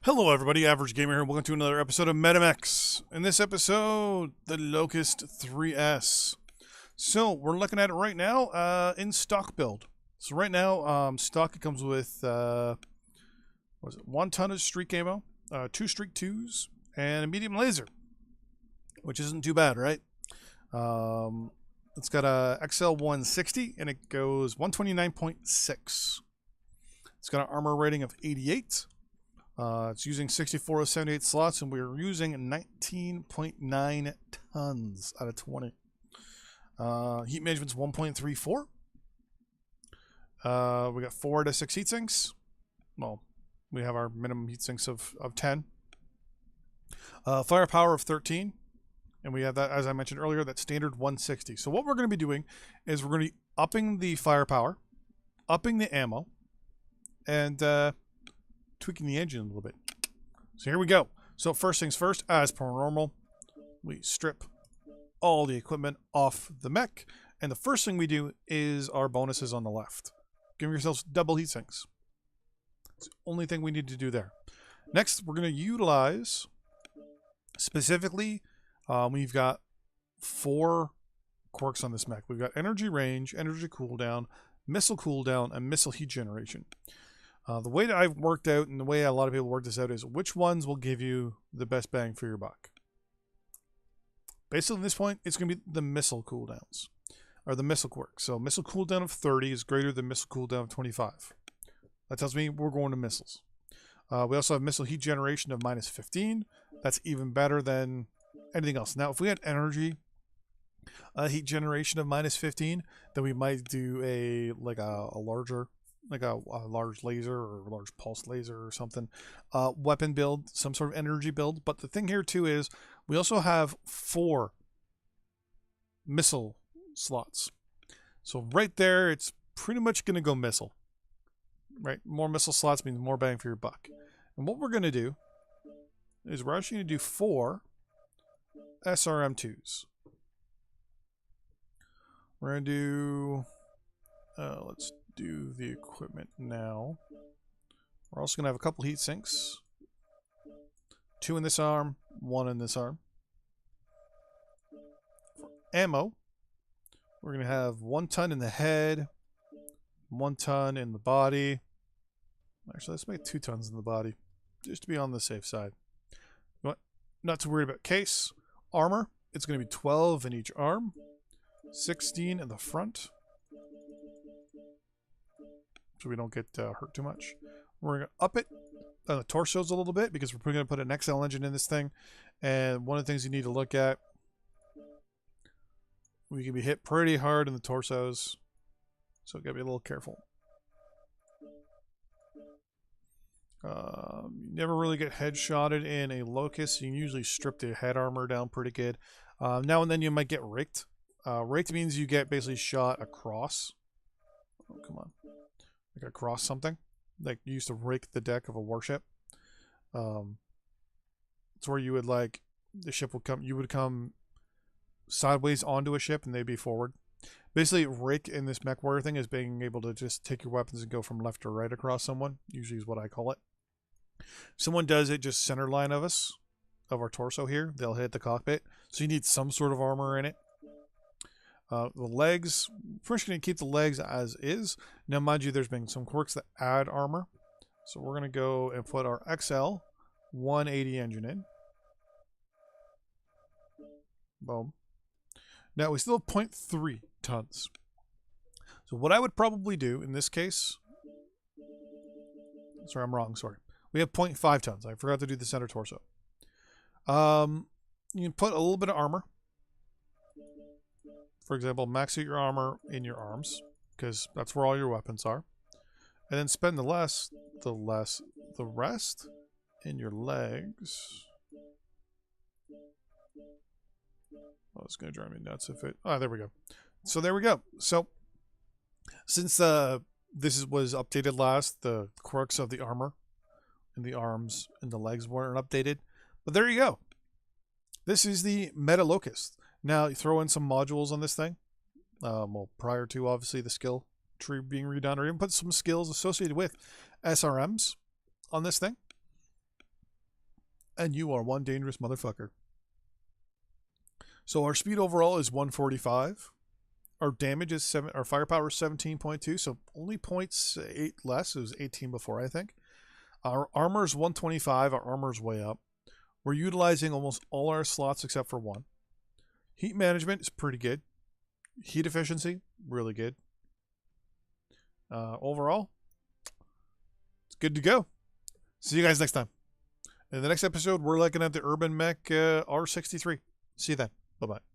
Hello everybody, Average Gamer here. Welcome to another episode of Mechs. In this episode, the Locust-3S. So, we're looking at it right now in stock build. So right now, stock, it comes with, what is it, 1 ton of streak ammo, 2 streak 2s, and a medium laser. Which isn't too bad, right? It's got a XL 160, and it goes 129.6. It's got an armor rating of 88. It's using 64 of 78 slots, and we're using 19.9 tons out of 20. Heat management's 1.34. We got 4 to 6 heat sinks. Well, we have our minimum heat sinks of 10. Firepower of 13. And we have that, as I mentioned earlier, that standard 160. So what we're going to be doing is we're going to be upping the firepower, upping the ammo, and tweaking the engine a little bit. So here we go. So first things first, as per normal, we strip all the equipment off the mech, and the first thing we do is our bonuses on the left. Give yourselves double heat sinks. It's the only thing we need to do there. Next, we're going to utilize, specifically, we've got 4 quirks on this mech. We've got energy range, energy cooldown, missile cooldown, and missile heat generation. The way that I've worked out, and the way a lot of people work this out, is which ones will give you the best bang for your buck. Basically, at this point, it's going to be the missile cooldowns, or the missile quirk. So missile cooldown of 30 is greater than missile cooldown of 25. That tells me we're going to missiles. We also have missile heat generation of minus 15. That's even better than anything else. Now, if we had energy heat generation of minus 15, then we might do a larger, like a large laser or a large pulse laser or something, weapon build, some sort of energy build. But the thing here too is we also have 4 missile slots. So right there, it's pretty much going to go missile. Right? More missile slots means more bang for your buck. And what we're going to do is we're actually going to do 4 SRM2s. We're going to do, let's do the equipment now. We're also going to have a couple heat sinks. 2 in this arm, 1 in this arm. For ammo, we're going to have 1 ton in the head, 1 ton in the body. Actually, let's make 2 tons in the body, just to be on the safe side. Not too worried about case. Armor, it's going to be 12 in each arm, 16 in the front, so we don't get hurt too much. We're going to up it on the torsos a little bit because we're going to put an XL engine in this thing. And one of the things you need to look at, we can be hit pretty hard in the torsos, so got to be a little careful. You never really get headshotted in a Locust. You can usually strip the head armor down pretty good. Now and then you might get raked. Raked means you get basically shot across. Oh, come on. Like across something. Like you used to rake the deck of a warship. It's where you would like, the ship would come, you would come sideways onto a ship and they'd be forward. Basically, rake in this MechWarrior thing is being able to just take your weapons and go from left or right across someone. Usually is what I call it. If someone does it just center line of us, of our torso here, they'll hit the cockpit. So you need some sort of armor in it. The legs, first going to keep the legs as is. Now, mind you, there's been some quirks that add armor. So we're going to go and put our XL 180 engine in. Boom. Now, we still have 0.3 tons. So what I would probably do in this case... Sorry, I'm wrong, sorry. We have 0.5 tons. I forgot to do the center torso. You can put a little bit of armor. For example, max out your armor in your arms, because that's where all your weapons are. And then spend the rest in your legs. Oh, it's going to drive me nuts if it... Oh, there we go. So there we go. So, since this was updated last, the quirks of the armor and the arms and the legs weren't updated. But there you go. This is the Meta Locust. Now, you throw in some modules on this thing. Well, prior to, obviously, the skill tree being redone, or even put some skills associated with SRMs on this thing. And you are one dangerous motherfucker. So our speed overall is 145. Our damage is 7. Our firepower is 17.2, so only 0.8 less. It was 18 before, I think. Our armor is 125. Our armor is way up. We're utilizing almost all our slots except for one. Heat management is pretty good. Heat efficiency, really good. Overall, it's good to go. See you guys next time. In the next episode, we're looking at the Urban Mech R63. See you then. Bye-bye.